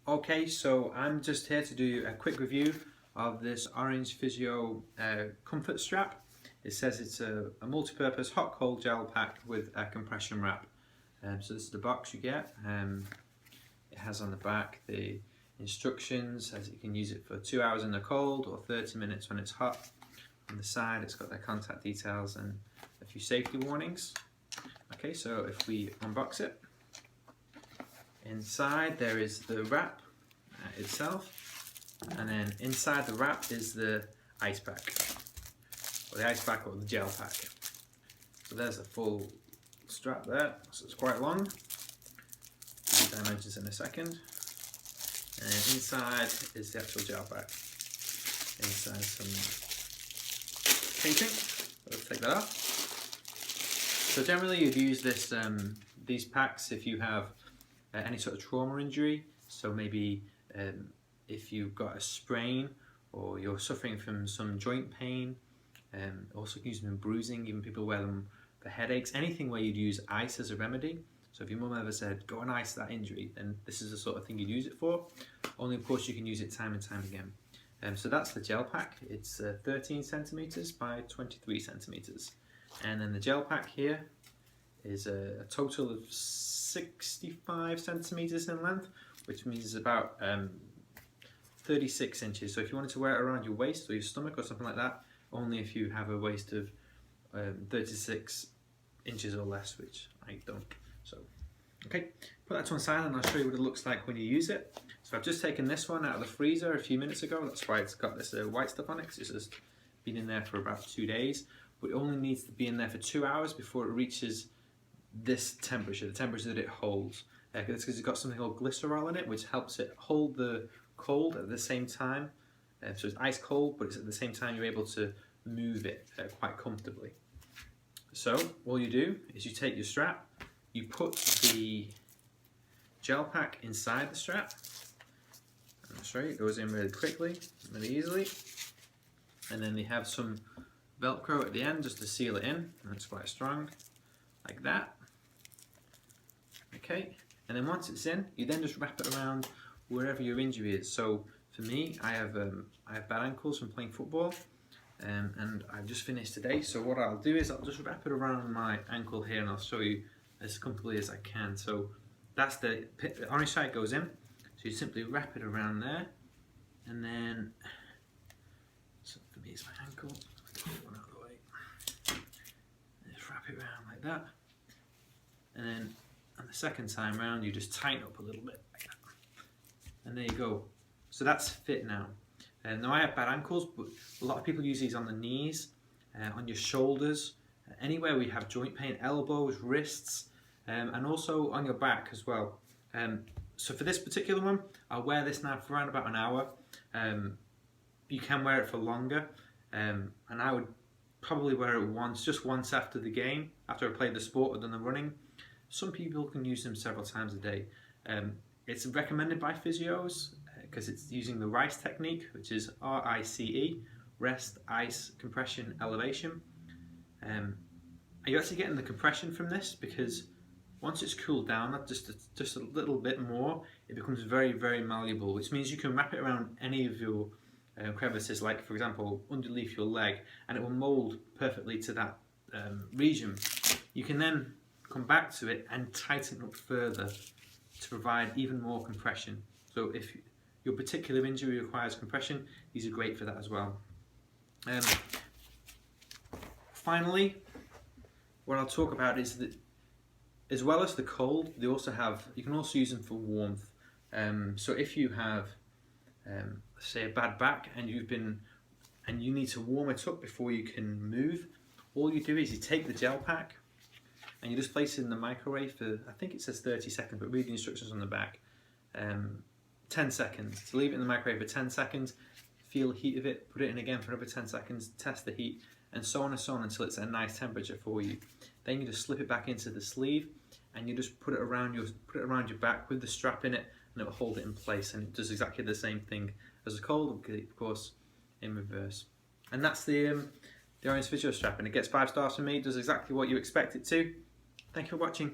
Okay, so I'm just here to do a quick review of this orange Physio comfort strap. It says it's a multi-purpose hot cold gel pack with a compression wrap. So this is the box you get. It has on the back the instructions, as you can use it for 2 hours in the cold or 30 minutes when it's hot. On the side it's got their contact details and a few safety warnings. Okay, so if we unbox it, inside there is the wrap itself, and then inside the wrap is the ice pack, or the ice pack or the gel pack. So there's the full strap there, so it's quite long. The dimensions in a second. And inside is the actual gel pack. Inside some casing, so let's take that off. So generally you'd use this, these packs if you have any sort of trauma injury, so maybe if you've got a sprain or you're suffering from some joint pain, also use them in bruising. Even people wear them for headaches, anything where you'd use ice as a remedy. So if your mum ever said go and ice that injury, then this is the sort of thing you'd use it for, only of course you can use it time and time again. So that's the gel pack. It's 13 centimeters by 23 centimeters, and then the gel pack here is a total of 65 centimeters in length, which means about 36 inches. So if you wanted to wear it around your waist or your stomach or something like that, only if you have a waist of 36 inches or less, which I don't. So, okay, put that to one side and I'll show you what it looks like when you use it. So I've just taken this one out of the freezer a few minutes ago. That's why it's got this white stuff on it, because it's just been in there for about 2 days. But it only needs to be in there for 2 hours before it reaches this temperature, the temperature that it holds. That's because it's got something called glycerol in it, which helps it hold the cold at the same time. So it's ice cold, but it's at the same time you're able to move it quite comfortably. So all you do is you take your strap, you put the gel pack inside the strap. I'll show you, it goes in really quickly, really easily. And then they have some Velcro at the end just to seal it in, and it's quite strong, like that. Okay, and then once it's in, you then just wrap it around wherever your injury is. So for me, I have bad ankles from playing football, and I've just finished today. So what I'll do is I'll just wrap it around my ankle here, and I'll show you as comfortably as I can. So that's the orange side goes in. So you simply wrap it around there, and then, so for me it's my ankle. One out of the way. Just wrap it around like that, and then on the second time round you just tighten up a little bit like that, and there you go. So that's fit now. Now I have bad ankles, but a lot of people use these on the knees, on your shoulders, anywhere where you have joint pain, elbows, wrists, and also on your back as well. So for this particular one, I'll wear this now for around about an hour. You can wear it for longer, and I would probably wear it just once after the game, after I played the sport or done the running. Some people can use them several times a day. It's recommended by physios because it's using the R.I.C.E technique, which is R.I.C.E, rest, ice, compression, elevation. You're actually getting the compression from this because once it's cooled down just a little bit more, it becomes very, very malleable, which means you can wrap it around any of your crevices, like for example underneath your leg, and it will mold perfectly to that region. You can then come back to it and tighten up further to provide even more compression. So if your particular injury requires compression, these are great for that as well. Finally, what I'll talk about is that as well as the cold, you can also use them for warmth. So if you have say a bad back and you need to warm it up before you can move, all you do is you take the gel pack and you just place it in the microwave for, I think it says 30 seconds, but read the instructions on the back. 10 seconds. So leave it in the microwave for 10 seconds, feel the heat of it, put it in again for another 10 seconds, test the heat, and so on until it's at a nice temperature for you. Then you just slip it back into the sleeve and you just put it around your back with the strap in it, and it will hold it in place, and it does exactly the same thing as a cold, of course, in reverse. And that's the orange Physio strap, and it gets 5 stars from me. It does exactly what you expect it to. Thank you for watching.